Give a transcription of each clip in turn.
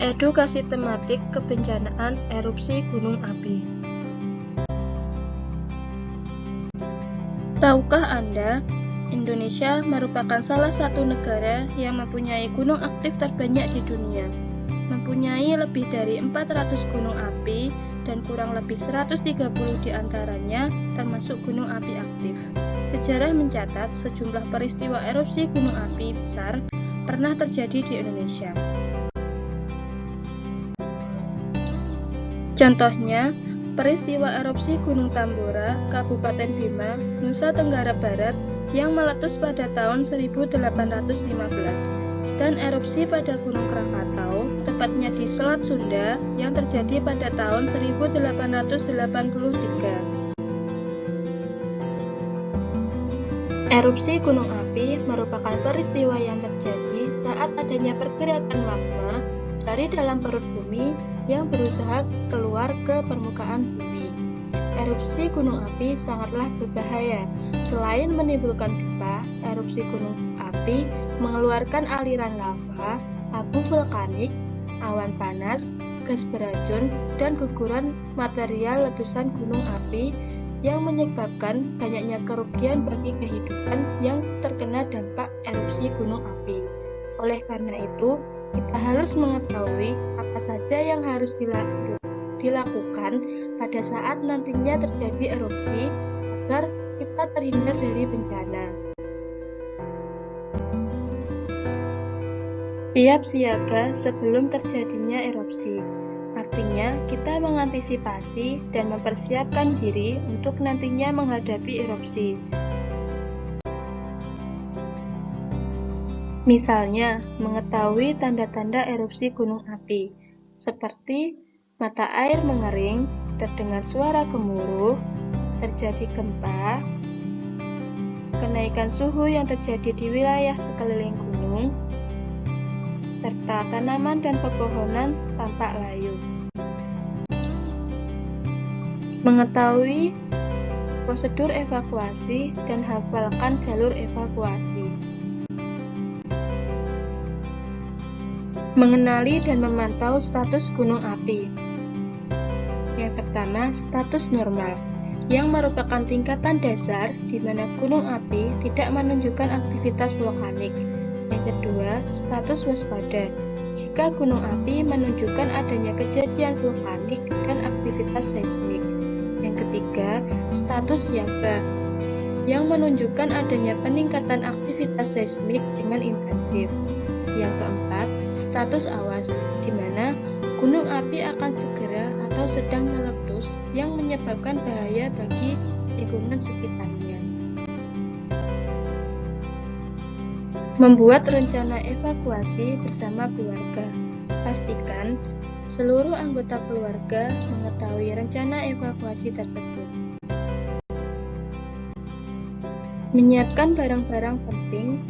Edukasi tematik kebencanaan erupsi gunung api. Tahukah Anda, Indonesia merupakan salah satu negara yang mempunyai gunung aktif terbanyak di dunia, mempunyai lebih dari 400 gunung api dan kurang lebih 130 diantaranya termasuk gunung api aktif. Sejarah mencatat sejumlah peristiwa erupsi gunung api besar pernah terjadi di Indonesia. Contohnya, peristiwa erupsi Gunung Tambora, Kabupaten Bima, Nusa Tenggara Barat yang meletus pada tahun 1815 dan erupsi pada Gunung Krakatau, tepatnya di Selat Sunda yang terjadi pada tahun 1883. Erupsi gunung api merupakan peristiwa yang terjadi saat adanya pergerakan magma dari dalam perut bumi yang berusaha keluar ke permukaan bumi. Erupsi gunung api sangatlah berbahaya. Selain menimbulkan gempa, erupsi gunung api mengeluarkan aliran lava, abu vulkanik, awan panas, gas beracun, dan guguran material letusan gunung api yang menyebabkan banyaknya kerugian bagi kehidupan yang terkena dampak erupsi gunung api. Oleh karena itu, kita harus mengetahui apa saja yang harus dilakukan pada saat nantinya terjadi erupsi agar kita terhindar dari bencana. Siap siaga sebelum terjadinya erupsi. Artinya, kita mengantisipasi dan mempersiapkan diri untuk nantinya menghadapi erupsi. Misalnya, mengetahui tanda-tanda erupsi gunung api, seperti mata air mengering, terdengar suara gemuruh, terjadi gempa, kenaikan suhu yang terjadi di wilayah sekeliling gunung, serta tanaman dan pepohonan tampak layu. Mengetahui prosedur evakuasi dan hafalkan jalur evakuasi. Mengenali dan memantau status gunung api. Yang pertama, status normal, yang merupakan tingkatan dasar di mana gunung api tidak menunjukkan aktivitas vulkanik. Yang kedua, status waspada, jika gunung api menunjukkan adanya kejadian vulkanik dan aktivitas seismik. Yang ketiga, status siaga, yang menunjukkan adanya peningkatan aktivitas seismik dengan intensif. Yang keempat, status awas, di mana gunung api akan segera atau sedang meletus yang menyebabkan bahaya bagi lingkungan sekitarnya. Membuat rencana evakuasi bersama keluarga. Pastikan seluruh anggota keluarga mengetahui rencana evakuasi tersebut. Menyiapkan barang-barang penting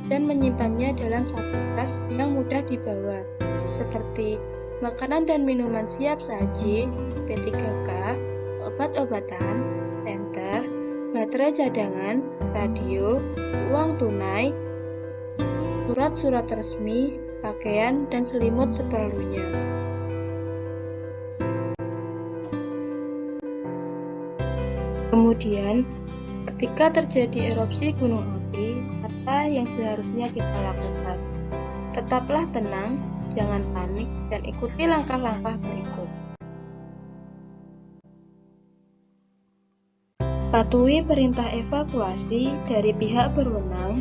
dan menyimpannya dalam satu tas yang mudah dibawa, seperti makanan dan minuman siap saji, P3K, obat-obatan, senter, baterai cadangan, radio, uang tunai, surat-surat resmi, pakaian, dan selimut seperlunya. Kemudian, ketika terjadi erupsi gunung api, apa yang seharusnya kita lakukan? Tetaplah tenang, jangan panik, dan ikuti langkah-langkah berikut. Patuhi perintah evakuasi dari pihak berwenang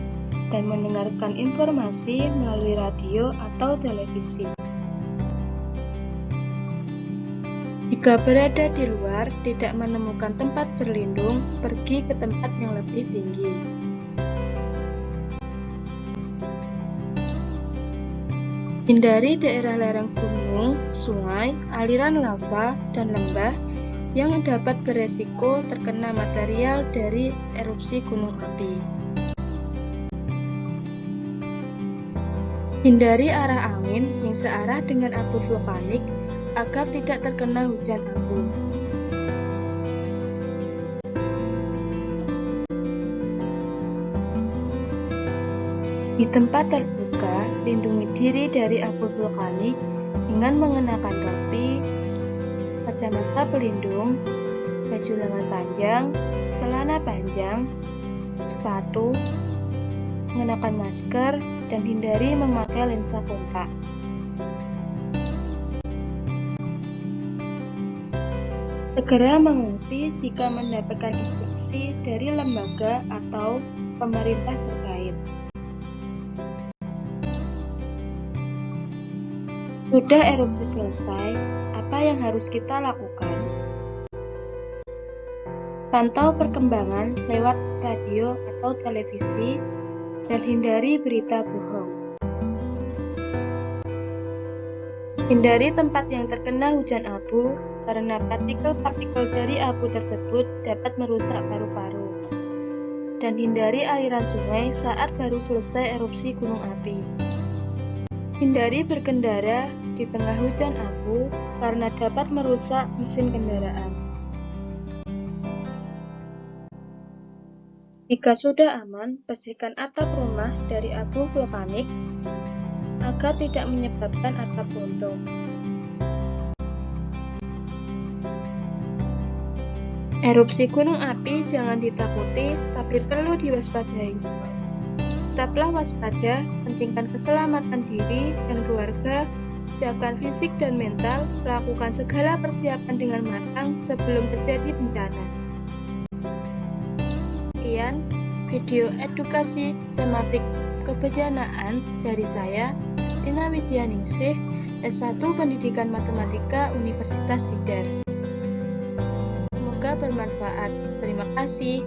dan mendengarkan informasi melalui radio atau televisi. Jika berada di luar, tidak menemukan tempat berlindung, pergi ke tempat yang lebih tinggi. Hindari daerah lereng gunung, sungai, aliran lava, dan lembah yang dapat beresiko terkena material dari erupsi gunung api. Hindari arah angin yang searah dengan abu vulkanik agar tidak terkena hujan abu. Di tempat terbuka, lindungi diri dari abu vulkanik dengan mengenakan topi, kacamata pelindung, baju lengan panjang, celana panjang, sepatu, mengenakan masker, dan hindari memakai lensa kontak. Segera mengungsi jika mendapatkan instruksi dari lembaga atau pemerintah terkait. Sudah erupsi selesai, apa yang harus kita lakukan? Pantau perkembangan lewat radio atau televisi dan hindari berita bohong. Hindari tempat yang terkena hujan abu karena partikel-partikel dari abu tersebut dapat merusak paru-paru. Dan hindari aliran sungai saat baru selesai erupsi gunung api. Hindari berkendara di tengah hujan abu karena dapat merusak mesin kendaraan. Jika sudah aman, bersihkan atap rumah dari abu vulkanik agar tidak menyebabkan atap runtuh. Erupsi gunung api jangan ditakuti, tapi perlu diwaspadai. Tetaplah waspada, pentingkan keselamatan diri dan keluarga, siapkan fisik dan mental, lakukan segala persiapan dengan matang sebelum terjadi bencana. Sekian video edukasi tematik kebencanaan dari saya, Justina Widyaningsih, S1 Pendidikan Matematika Universitas Tidar. Semoga bermanfaat. Terima kasih.